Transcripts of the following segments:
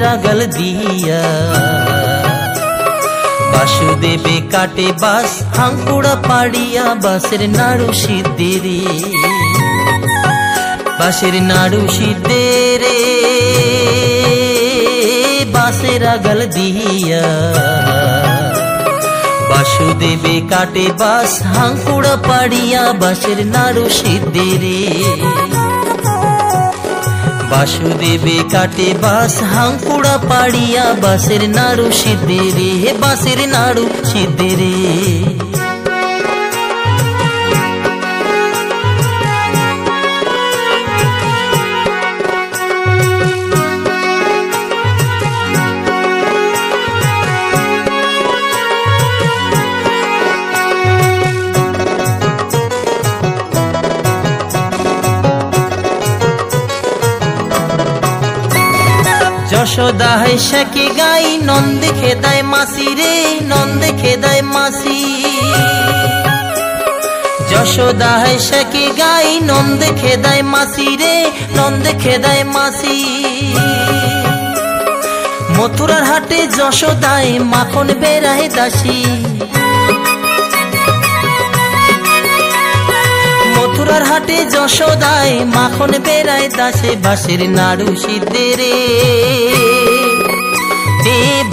রাগাল দিয়া বাসুদেবে কাটে বাস হাঙ্কুড়া পাড়িয়া বাসের নাড়ু সিদ্ধে রে বাসের নাড়ু সিদ্ধে রে বাসের রাগাল দিয়া বাসুদেবে কাটে বাস হাঙ্কুড়া পাড়িয়া বাসের নাড়ু সিদ্ধে রে বাসুদেবে কাটে বাস হাঙ্কুড়া পাড়িয়া বাসের নাড়ু সিদ্ধে রে বাসের নাড়ু সিদ্ধে রে যশোদা হেসেকে গাই নন্দ খেদায় মাসি রে নন্দ খেদায় মাসি যশোদা হেসেকে গাই নন্দ খেদায় মাসি রে নন্দ খেদায় মাসি মথুরার হাটে যশোদায় মাখন বেড়ায় দাসী মথুরার হাটে যশোদায় মাখন বেড়ায় দাসে বাসের নাড়ু সিদ্ধে রে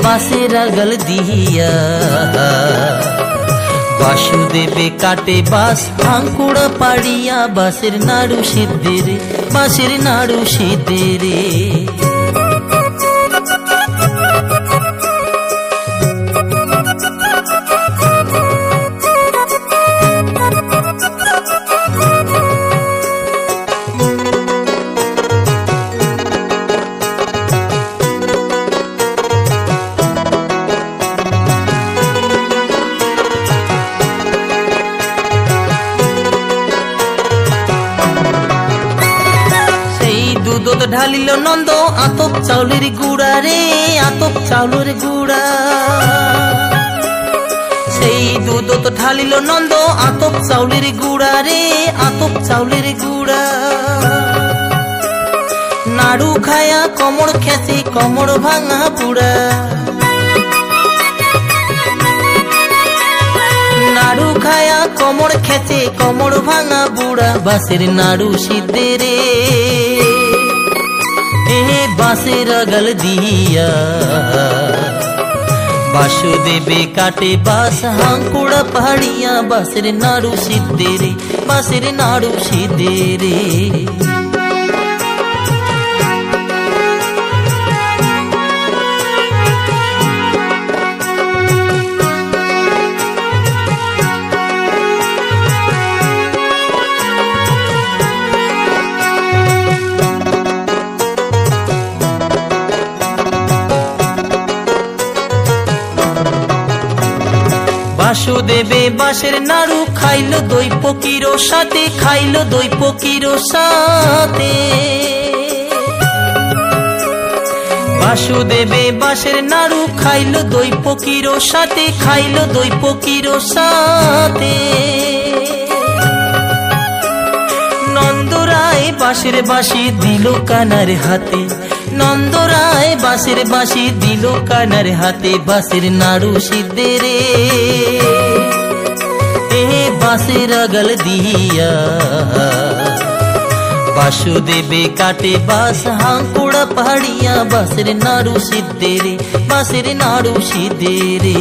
বাসের রাগাল দিয়া বাসুদেবে কাটে বাস হাঙ্কুড়া পাড়িয়া বাসের নাড়ু সিদ্ধে রে বাসের নাড়ু সিদ্ধে রে দুধ ঢালিল নন্দ আতপ চাউলের গুড়া রে আতপ চাউলের গুড়া সেই দুধ ঢালিল নন্দ আতপ চাউলের গুড়া রে আতপ চাউলের গুড়া নাড়ু খায়া কমর খেসে কমর ভাঙা বুড়া নাড়ু খায়া কমর খেসে কমর ভাঙা বুড়া বাসের নাড়ু সিদ্ধে রে বাসের রাগাল দিয়া বাসুদেবে কাটে বাস হাঙ্কুড়া পাড়িয়া বাসের নাড়ু সিদ্ধে রে বাসের নাড়ু সিদ্ধে রে বাসুদেবে বাসের নাড়ু খাইল দই পকির সাথে খাইল দই পকির সাথে বাসুদেবে বাসের নাড়ু খাইল দই পকির সাথে খাইল দই পকির সাথে নন্দরায় বাসের বাঁশি দিল কানার হাতে নন্দরায় বাঁশের বাঁশি দিল কানার হাতে বাসের নাড়ু সিদ্ধে রে বাসের রাগাল দিয়া বাসুদেবে কাটে বাস হাঙ্কুড়া পাড়িয়া বাসের নাড়ু সিদ্ধে রে বাসের নাড়ু সিদ্ধে রে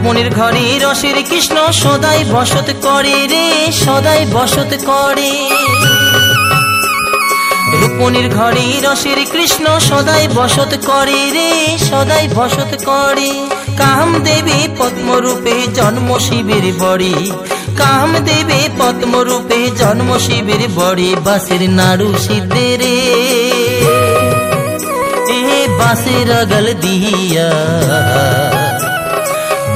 রুক্মণীর ঘরে রসের কৃষ্ণ সদাই বসত করে রে সদাই বসত করে রুক্মণীর ঘরে রসের কৃষ্ণ সদাই বসত করে রে সদাই বসত করে কাম দেবে পদ্মরূপে জন্ম শিবের বড়ে কাম দেবে পদ্মরূপে জন্ম শিবের বড়ে বাসের নাড়ু সিদ্ধে রে বাঁশের আগল দিয়া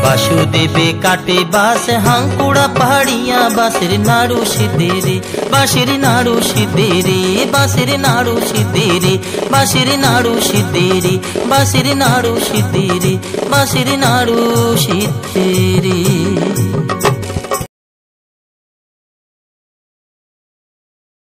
বাসুদেবে কাটে বাস হাঙ্কুড়া পাহাড়িয়া বাঁশের নাড়ু সিদ্ধে রে বাঁশের নাড়ু সিদ্ধে রে বাঁশের নাড়ু সিদ্ধে রে বাঁশের নাড়ু সিদ্ধে রে বাঁশের নাড়ু সিদ্ধে রে বাঁশের নাড়ু সিদ্ধে রে।